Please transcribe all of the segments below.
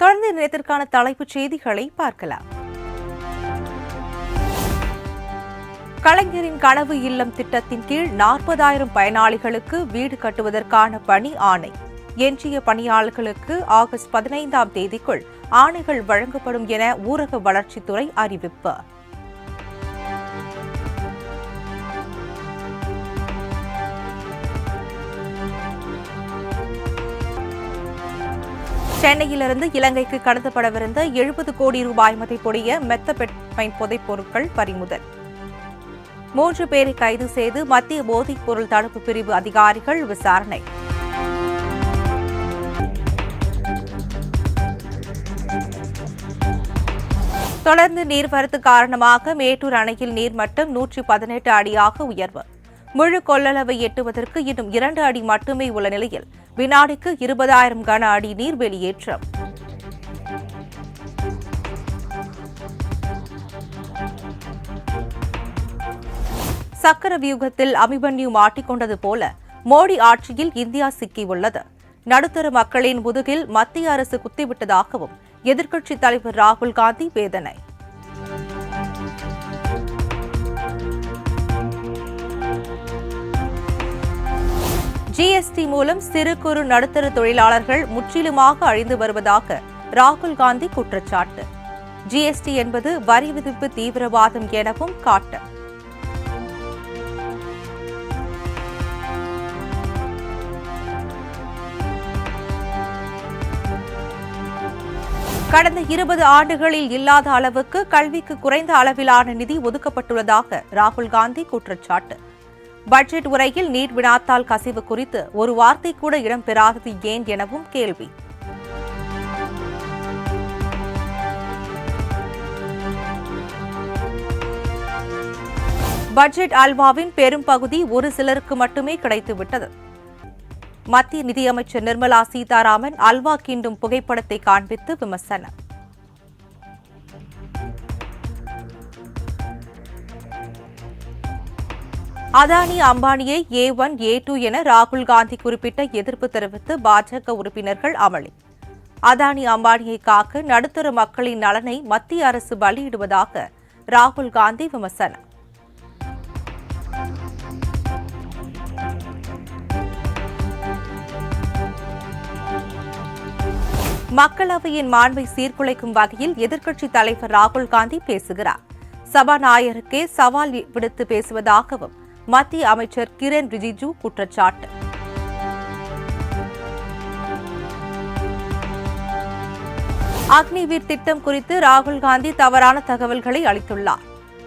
தொடர்ந்து நேரத்திற்கான தலைப்புச் செய்திகளை பார்க்கலாம். கலைஞரின் கனவு இல்லம் திட்டத்தின் கீழ் 40,000 பயனாளிகளுக்கு வீடு கட்டுவதற்கான பணி ஆணை. எஞ்சிய பணியாளர்களுக்கு ஆகஸ்ட் 15ஆம் தேதிக்குள் ஆணைகள் வழங்கப்படும் என ஊரக வளர்ச்சித்துறை அறிவிப்பு. சென்னையிலிருந்து இலங்கைக்கு கடத்தப்படவிருந்த 70 கோடி ரூபாய் மதிப்புடைய மெத்தபெட்மைன் போதைப் பொருட்கள் பறிமுதல். 3 பேரை கைது செய்து மத்திய போதைப் பொருள் தடுப்பு பிரிவு அதிகாரிகள் விசாரணை. தொடர்ந்து நீர்வரத்து காரணமாக மேட்டூர் அணையில் நீர்மட்டம் 118 அடியாக உயர்வு. முழு கொள்ளளவை எட்டுவதற்கு இன்னும் 2 அடி மட்டுமே உள்ள நிலையில் வினாடிக்கு 20,000 கன அடி நீர் வெளியேற்றம். சக்கர வியூகத்தில் அபிமன்யு மாட்டிக்கொண்டது போல மோடி ஆட்சியில் இந்தியா சிக்கியுள்ளது. நடுத்தர மக்களின் முதுகில் மத்திய அரசு குத்திவிட்டதாகவும் எதிர்க்கட்சித் தலைவர் ராகுல் காந்தி வேதனை. ஜிஎஸ்டி மூலம் சிறு குறு நடுத்தர தொழிலாளர்கள் முற்றிலுமாக அழிந்து வருவதாக ராகுல் காந்தி குற்றச்சாட்டு. ஜிஎஸ்டி என்பது வரி விதிப்பு தீவிரவாதம் எனவும் காட்டு. கடந்த 20 ஆண்டுகளில் இல்லாத அளவுக்கு கல்விக்கு குறைந்த அளவிலான நிதி ஒதுக்கப்பட்டுள்ளதாக ராகுல் காந்தி குற்றச்சாட்டு. பட்ஜெட் உரையில் நீட் வினாத்தாள் கசிவு குறித்து ஒரு வார்த்தை கூட இடம்பெறாதது ஏன் எனவும் கேள்வி. பட்ஜெட் அல்வாவின் பெரும் பகுதி ஒரு சிலருக்கு மட்டுமே கிடைத்துவிட்டது. மத்திய நிதியமைச்சர் நிர்மலா சீதாராமன் அல்வா கிண்டும் புகைப்படத்தை காண்பித்து விமர்சனம். அதானி அம்பானியை A1 A2 என ராகுல் காந்தி குறிப்பிட்ட எதிர்ப்பு தெரிவித்து பாஜக உறுப்பினர்கள் அமளி. அதானி அம்பானியை காக்க நடுத்தர மக்களின் நலனை மத்திய அரசு பலியிடுவதாக ராகுல் காந்தி விமர்சனம். மக்களவையின் மாண்பை சீர்குலைக்கும் வகையில் எதிர்க்கட்சித் தலைவர் ராகுல் காந்தி பேசுகிறார். சபாநாயகருக்கே சவால் விடுத்து பேசுவதாகவும் மத்திய அமைச்சர் கிரண் ரிஜிஜு குற்றச்சாட்டு. அக்னிவீர் திட்டம் குறித்து ராகுல் காந்தி தவறான தகவல்களை அளித்துள்ளார்.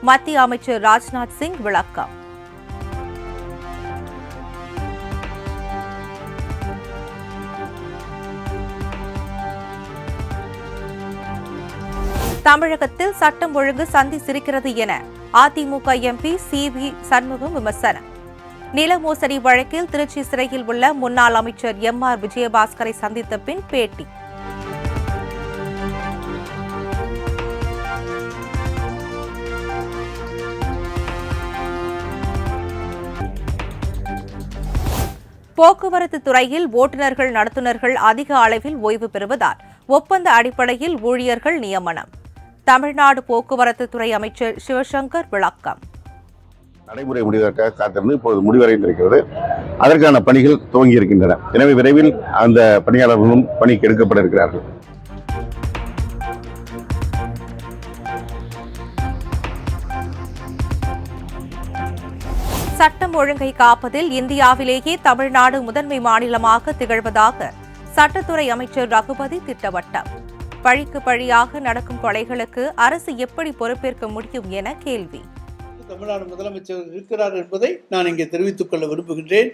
மத்திய அமைச்சர் ராஜ்நாத் சிங் விளக்கம். தமிழகத்தில் சட்டம் ஒழுங்கு சந்தி சிரிக்கிறது என அதிமுக எம்பி CV சண்முகம் விமர்சனம். நில மோசடி வழக்கில் திருச்சி சிறையில் உள்ள முன்னாள் அமைச்சர் MR விஜயபாஸ்கரை சந்தித்த பின் பேட்டி. போக்குவரத்து துறையில் ஓட்டுநர்கள் நடத்துனர்கள் அதிக அளவில் ஓய்வு பெறுவதால் ஒப்பந்த அடிப்படையில் ஊழியர்கள் நியமனம். தமிழ்நாடு போக்குவரத்து துறை அமைச்சர் சிவசங்கர் விளக்கம். நடைமுறை முடிவதற்காக காத்திருந்து இப்போது முடிவடைந்திருக்கிறது. அதற்கான பணிகள் துவங்கி இருக்கின்றன. எனவே விரைவில் அந்த பணியாளர்களும் பணிக்கு எடுக்கப்பட இருக்கிறார்கள். சட்டம் ஒழுங்கை காப்பதில் இந்தியாவிலேயே தமிழ்நாடு முதன்மை மாநிலமாக திகழ்வதாக சட்டத்துறை அமைச்சர் ரகுபதி திட்டவட்டம். பழிக்கு பழியாக நடக்கும் கொலைகளுக்கு அரசு எப்படி பொறுப்பேற்க முடியும் என கேள்வி. தமிழ்நாடு முதலமைச்சர் இருக்கிறார் என்பதை நான் இங்கே தெரிவித்துக் கொள்ள விரும்புகின்றேன்.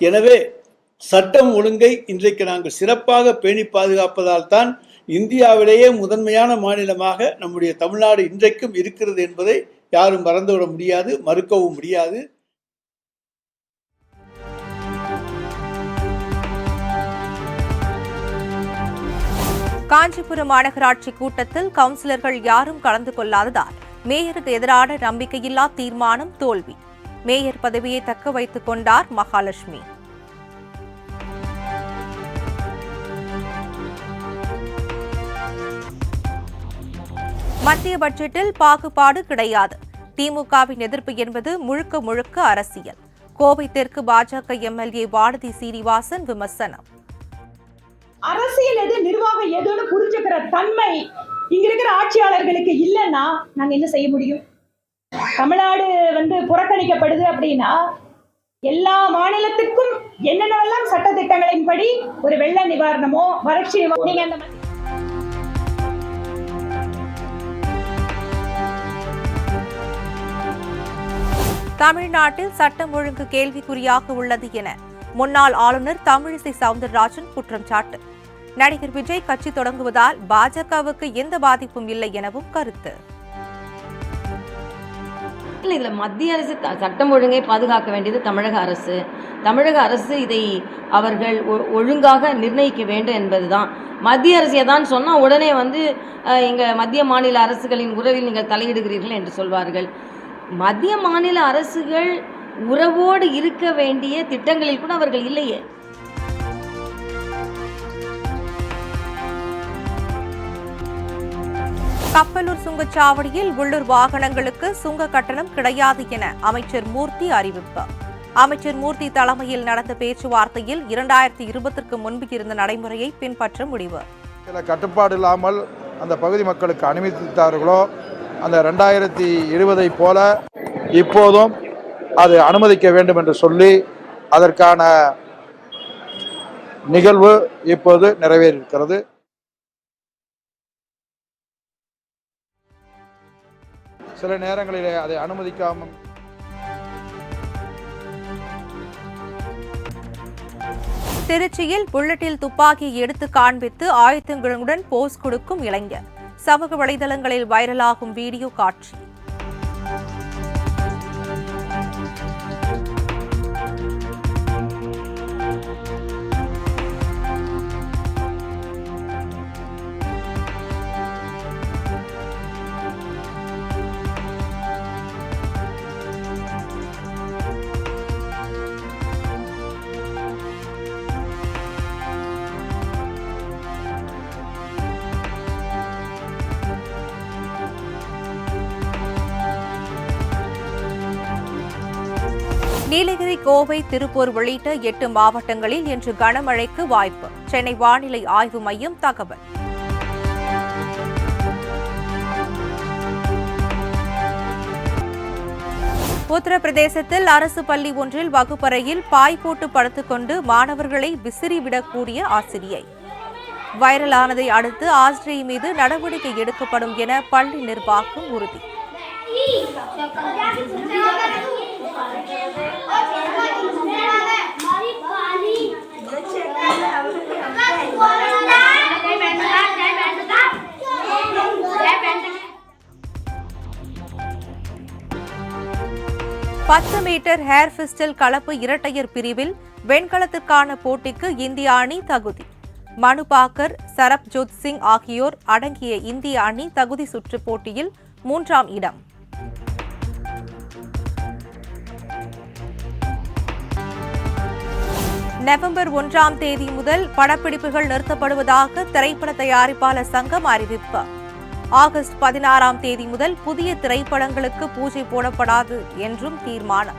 எனவே சட்டம் ஒழுங்கை இன்றைக்கு நாங்கள் சிறப்பாக பேணி பாதுகாப்பதால் தான் இந்தியாவிலேயே முதன்மையான மாநிலமாக நம்முடைய தமிழ்நாடு இன்றைக்கும் இருக்கிறது என்பதை யாரும் மறந்துவிட முடியாது, மறுக்கவும் முடியாது. காஞ்சிபுரம் மாநகராட்சி கூட்டத்தில் கவுன்சிலர்கள் யாரும் கலந்து கொள்ளாததால் மேயருக்கு எதிரான நம்பிக்கையில்லா தீர்மானம் தோல்வி. மேயர் பதவியை தக்க வைத்துக் கொண்டார் மகாலட்சுமி. மத்திய பட்ஜெட்டில் பாகுபாடு கிடையாது. திமுகவின் எதிர்ப்பு என்பது முழுக்க முழுக்க அரசியல். கோவை தெற்கு பாஜக எம்எல்ஏ வானதி சீனிவாசன் விமர்சனம். அரசியல் எது, நிர்வாகம் எதுன்னு புரிஞ்சுக்கிற தன்மை இங்க இருக்கிற ஆட்சியாளர்களுக்கு இல்லைன்னா நாங்க என்ன செய்ய முடியும்? தமிழ்நாடு புறக்கணிக்கப்படுது அப்படின்னா எல்லா மாநிலத்துக்கும் என்னென்னலாம் சட்டத்திட்டங்களின்படி ஒரு வெள்ள நிவாரணமோ வறட்சி நீங்க அந்த தமிழ்நாட்டில் சட்டம் ஒழுங்கு கேள்விக்குறியாக உள்ளது என முன்னாள் ஆளுநர் தமிழிசை சவுந்தரராஜன் குற்றம் சாட்டு. நடிகர் விஜய் கட்சி தொடங்குவதால் பாஜகவுக்கு எந்த பாதிப்பும் இல்லை எனவும் கருத்து. இதுல மத்திய அரசு சட்டம் ஒழுங்கை பாதுகாக்க வேண்டியது தமிழக அரசு. தமிழக அரசு இதை அவர்கள் ஒழுங்காக நிர்ணயிக்க வேண்டும் என்பதுதான். மத்திய அரசு எதான் சொன்னால் உடனே எங்க மத்திய மாநில அரசுகளின் உறவில் நீங்கள் தலையிடுகிறீர்கள் என்று சொல்வார்கள். மத்திய மாநில அரசுகள் உறவோடு இருக்க வேண்டிய திட்டங்களில் கூட அவர்கள் இல்லையே. கப்பலூர் சுங்கச்சாவடியில் உள்ளூர் வாகனங்களுக்கு சுங்க கட்டணம் கிடையாது என அமைச்சர் மூர்த்தி அறிவிப்பு. அமைச்சர் மூர்த்தி தலைமையில் நடந்த பேச்சுவார்த்தையில் 2020க்கு முன்பு இருந்த நடைமுறையை பின்பற்ற முடிவு. சில கட்டுப்பாடு இல்லாமல் அந்த பகுதி மக்களுக்கு அனுமதித்தார்களோ அந்த 2020 போல இப்போதும் அது அனுமதிக்க வேண்டும் என்று சொல்லி அதற்கான நிகழ்வு இப்போது நிறைவேறியிருக்கிறது. சில நேரங்களிலே அதை அனுமதிக்காமல் திருச்சியில் புல்லட்டில் துப்பாக்கியை எடுத்து காண்பித்து ஆயுதங்களுடன் போஸ் கொடுக்கும் இளைஞர். சமூக வலைதளங்களில் வைரலாகும் வீடியோ காட்சி. நீலகிரி, கோவை, திருப்பூர் உள்ளிட்ட 8 மாவட்டங்களில் இன்று கனமழைக்கு வாய்ப்பு. சென்னை வானிலை ஆய்வு மையம் தகவல். உத்தரப்பிரதேசத்தில் அரசு பள்ளி ஒன்றில் வகுப்பறையில் பாய் போட்டு படுத்துக்கொண்டு மாணவர்களை விசிறிவிடக்கூடிய ஆசிரியை. வைரலானதை அடுத்து ஆசிரியை மீது நடவடிக்கை எடுக்கப்படும் என பள்ளி நிர்வாகம் உறுதி. பத்து மீட்டர் ஹேர் பிஸ்டல் கலப்பு இரட்டையர் பிரிவில் வெண்கலத்திற்கான போட்டிக்கு இந்திய அணி தகுதி. மனு பாக்கர், சரப்ஜோத் சிங் ஆகியோர் அடங்கிய இந்திய அணி தகுதி சுற்று போட்டியில் 3ஆம் இடம். நவம்பர் 1ஆம் தேதி முதல் படப்பிடிப்புகள் நிறுத்தப்படுவதாக திரைப்பட தயாரிப்பாளர் சங்கம் அறிவிப்பு. ஆகஸ்ட் 16ஆம் தேதி முதல் புதிய திரைப்படங்களுக்கு பூஜை போடப்படாது என்றும் தீர்மானம்.